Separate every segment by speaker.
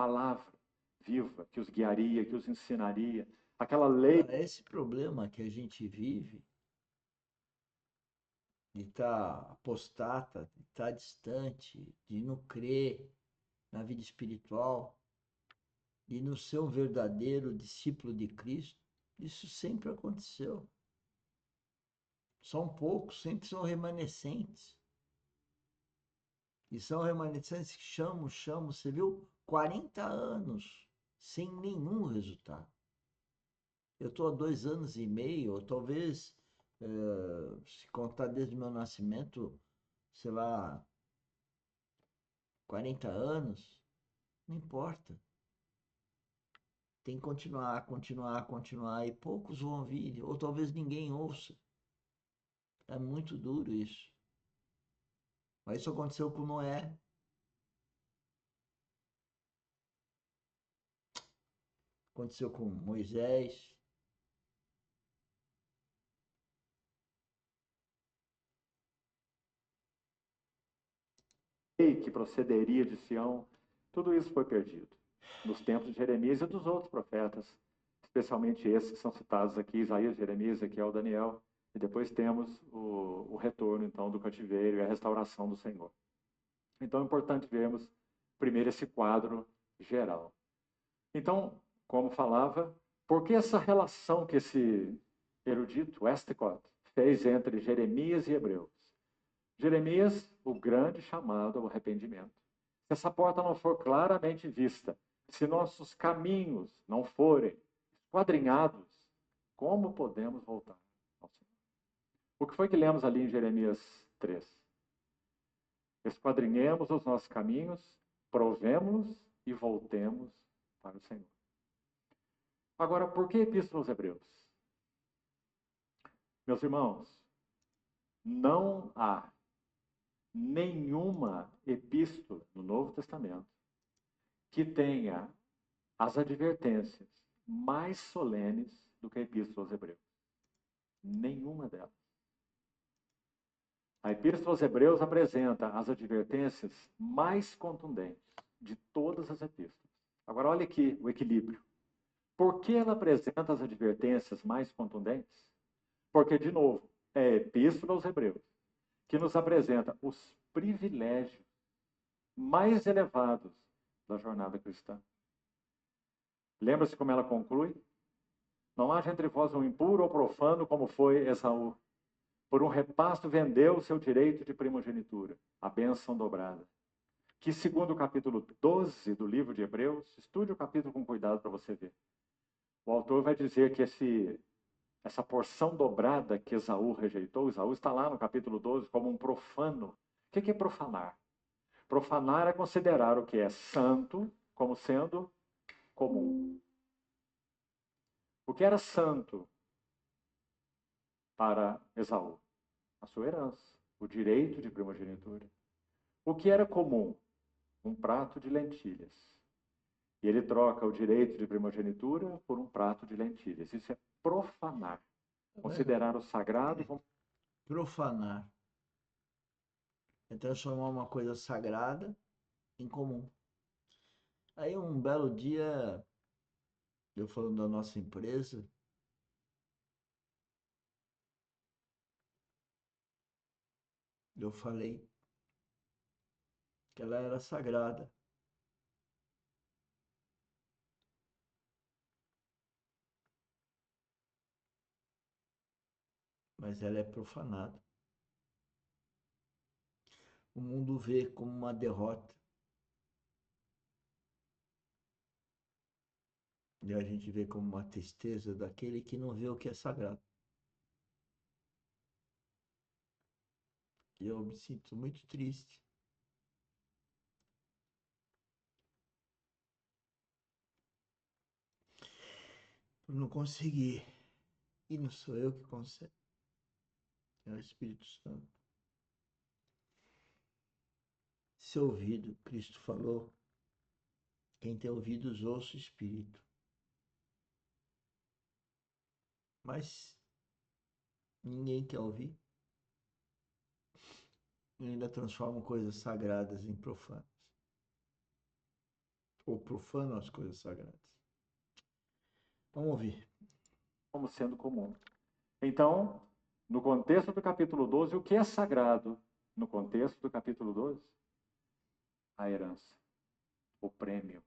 Speaker 1: palavra viva que os guiaria, que os ensinaria, aquela lei.
Speaker 2: Esse problema que a gente vive de estar apostata, de estar distante, de não crer na vida espiritual, de não ser um verdadeiro discípulo de Cristo, isso sempre aconteceu. São poucos, sempre são remanescentes. E são remanescentes que chamam, você viu? 40 anos sem nenhum resultado. Eu estou há 2 anos e meio, ou talvez, se contar desde o meu nascimento, sei lá, 40 anos, não importa. Tem que continuar, continuar, continuar, e poucos vão ouvir, ou talvez ninguém ouça. É muito duro isso. Mas isso aconteceu com Noé, aconteceu com Moisés.
Speaker 1: Que procederia de Sião, tudo isso foi perdido nos tempos de Jeremias e dos outros profetas, especialmente esses que são citados aqui, Isaías, Jeremias, Ezequiel, Daniel, e depois temos o retorno, então, do cativeiro e a restauração do Senhor. Então, é importante vermos primeiro esse quadro geral. Então, como falava, por que essa relação que esse erudito, Westcott, fez entre Jeremias e Hebreus? Jeremias, o grande chamado ao arrependimento. Se essa porta não for claramente vista, se nossos caminhos não forem esquadrinhados, como podemos voltar ao Senhor? O que foi que lemos ali em Jeremias 3? Esquadrinhemos os nossos caminhos, provemos e voltemos para o Senhor. Agora, por que Epístola aos Hebreus? Meus irmãos, não há nenhuma epístola no Novo Testamento que tenha as advertências mais solenes do que a Epístola aos Hebreus. Nenhuma delas. A Epístola aos Hebreus apresenta as advertências mais contundentes de todas as epístolas. Agora, olha aqui o equilíbrio. Por que ela apresenta as advertências mais contundentes? Porque, de novo, é a Epístola aos Hebreus que nos apresenta os privilégios mais elevados da jornada cristã. Lembra-se como ela conclui? Não haja entre vós um impuro ou profano como foi Esaú. Por um repasto vendeu o seu direito de primogenitura, a bênção dobrada. Que segundo o capítulo 12 do livro de Hebreus, estude o capítulo com cuidado para você ver. O autor vai dizer que essa porção dobrada que Esaú rejeitou, Esaú está lá no capítulo 12 como um profano. O que é profanar? Profanar é considerar o que é santo como sendo comum. O que era santo para Esaú? A sua herança, o direito de primogenitura. O que era comum? Um prato de lentilhas. E ele troca o direito de primogenitura por um prato de lentilhas. Isso é profanar. Considerar o sagrado como.
Speaker 2: Profanar é transformar uma coisa sagrada em comum. Aí um belo dia, eu falando da nossa empresa, eu falei que ela era sagrada. Mas ela é profanada. O mundo vê como uma derrota. E a gente vê como uma tristeza daquele que não vê o que é sagrado. E eu me sinto muito triste. Por não conseguir. E não sou eu que consigo. É o Espírito Santo. Se ouvido, Cristo falou, quem tem ouvidos ouça o Espírito. Mas ninguém quer ouvir. E ainda transformam coisas sagradas em profanas. ou profanam as coisas sagradas. Vamos ouvir.
Speaker 1: Como sendo comum. Então, no contexto do capítulo 12, o que é sagrado? No contexto do capítulo 12, a herança, o prêmio.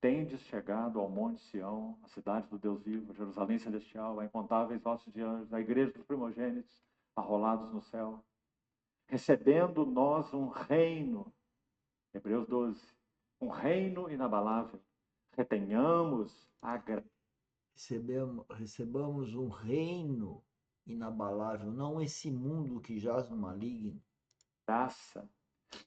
Speaker 1: Tendes chegado ao Monte Sião, a cidade do Deus vivo, Jerusalém celestial, a incontáveis hostes de anjos, a igreja dos primogênitos, arrolados no céu, recebendo nós um reino, Hebreus 12, um reino inabalável. Retenhamos a
Speaker 2: Recebamos um reino inabalável, não esse mundo que jaz no maligno.
Speaker 1: graça,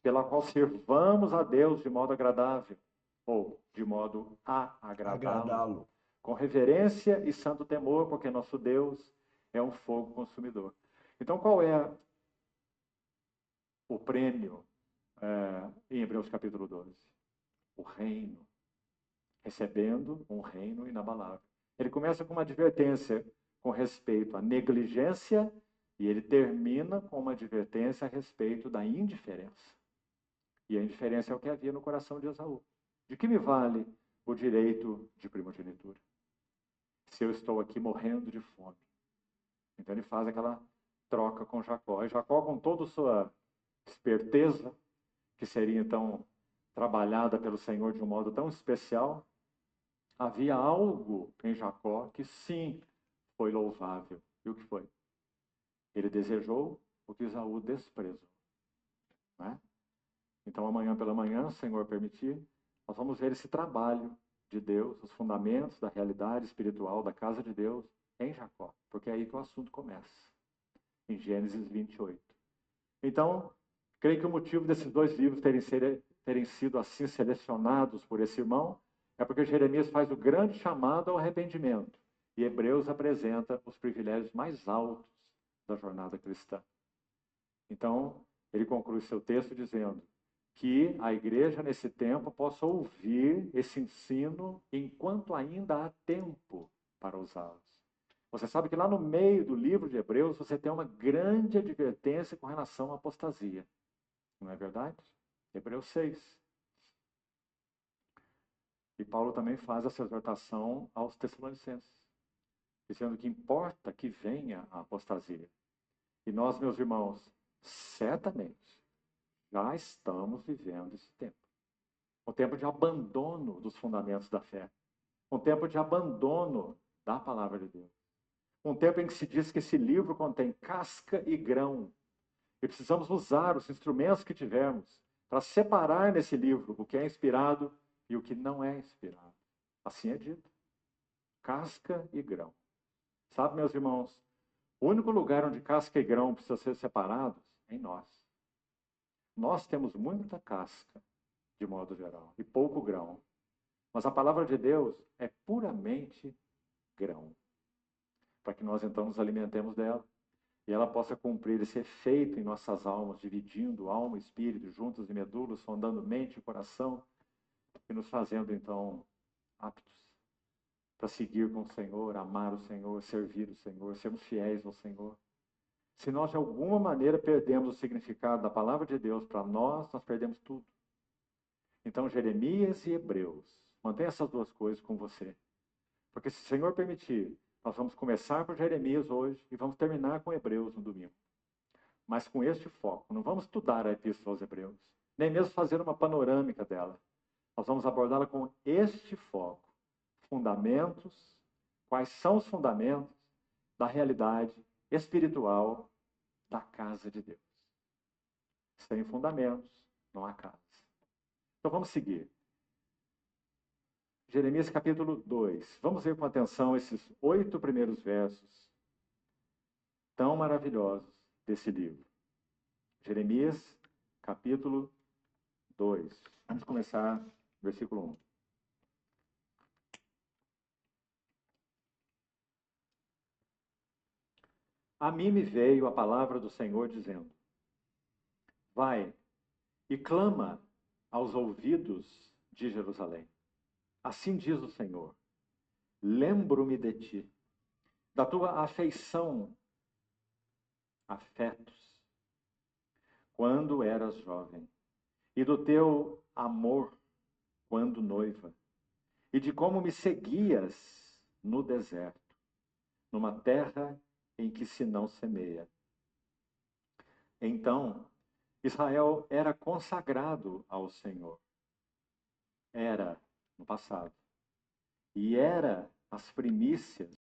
Speaker 1: pela qual servamos a Deus de modo agradável, ou de modo a agradá-lo, com reverência e santo temor, porque nosso Deus é um fogo consumidor. Então, qual é o prêmio em Hebreus capítulo 12? O reino, recebendo um reino inabalável. Ele começa com uma advertência com respeito à negligência e ele termina com uma advertência a respeito da indiferença. E a indiferença é o que havia no coração de Esaú. De que me vale o direito de primogenitura, se eu estou aqui morrendo de fome? Então ele faz aquela troca com Jacó. E Jacó, com toda a sua esperteza, que seria então trabalhada pelo Senhor de um modo tão especial, havia algo em Jacó que sim foi louvável. E o que foi? Ele desejou o que Esaú desprezou. Não é? Então amanhã pela manhã, se o Senhor permitir, nós vamos ver esse trabalho de Deus, os fundamentos da realidade espiritual da casa de Deus em Jacó, porque é aí que o assunto começa, em Gênesis 28. Então, creio que o motivo desses dois livros terem sido assim selecionados por esse irmão é porque Jeremias faz o grande chamado ao arrependimento e Hebreus apresenta os privilégios mais altos da jornada cristã. Então, ele conclui seu texto dizendo que a igreja nesse tempo possa ouvir esse ensino enquanto ainda há tempo para usá-los. Você sabe que lá no meio do livro de Hebreus você tem uma grande advertência com relação à apostasia. Não é verdade? Hebreus 6. E Paulo também faz essa exortação aos Tessalonicenses, dizendo que importa que venha a apostasia. E nós, meus irmãos, certamente já estamos vivendo esse tempo. Um tempo de abandono dos fundamentos da fé. Um tempo de abandono da palavra de Deus. Um tempo em que se diz que esse livro contém casca e grão. E precisamos usar os instrumentos que tivermos para separar nesse livro o que é inspirado e o que não é inspirado. Assim é dito. Casca e grão. Sabe, meus irmãos, o único lugar onde casca e grão precisam ser separados é em nós. Nós temos muita casca, de modo geral, e pouco grão. Mas a palavra de Deus é puramente grão, para que nós então nos alimentemos dela e ela possa cumprir esse efeito em nossas almas, dividindo alma e espírito, juntas e medulas, sondando mente e coração, e nos fazendo então aptos para seguir com o Senhor, amar o Senhor, servir o Senhor, sermos fiéis ao Senhor. Se nós de alguma maneira perdemos o significado da palavra de Deus para nós perdemos tudo. Então, Jeremias e Hebreus, mantenha essas duas coisas com você. Porque se o Senhor permitir, nós vamos começar por Jeremias hoje e vamos terminar com Hebreus no domingo. Mas com este foco. Não vamos estudar a Epístola aos Hebreus, nem mesmo fazer uma panorâmica dela. Nós vamos abordá-la com este foco. Fundamentos, quais são os fundamentos da realidade espiritual da casa de Deus. Sem fundamentos, não há casa. Então vamos seguir. Jeremias capítulo 2. Vamos ver com atenção esses 8 primeiros versos tão maravilhosos desse livro. Jeremias capítulo 2. Vamos começar versículo 1. A mim me veio a palavra do Senhor dizendo: vai e clama aos ouvidos de Jerusalém. Assim diz o Senhor: lembro-me de ti, da tua afeição, afetos, quando eras jovem, e do teu amor, quando noiva, e de como me seguias no deserto, numa terra em que se não semeia. Então, Israel era consagrado ao Senhor. Era no passado. E era as primícias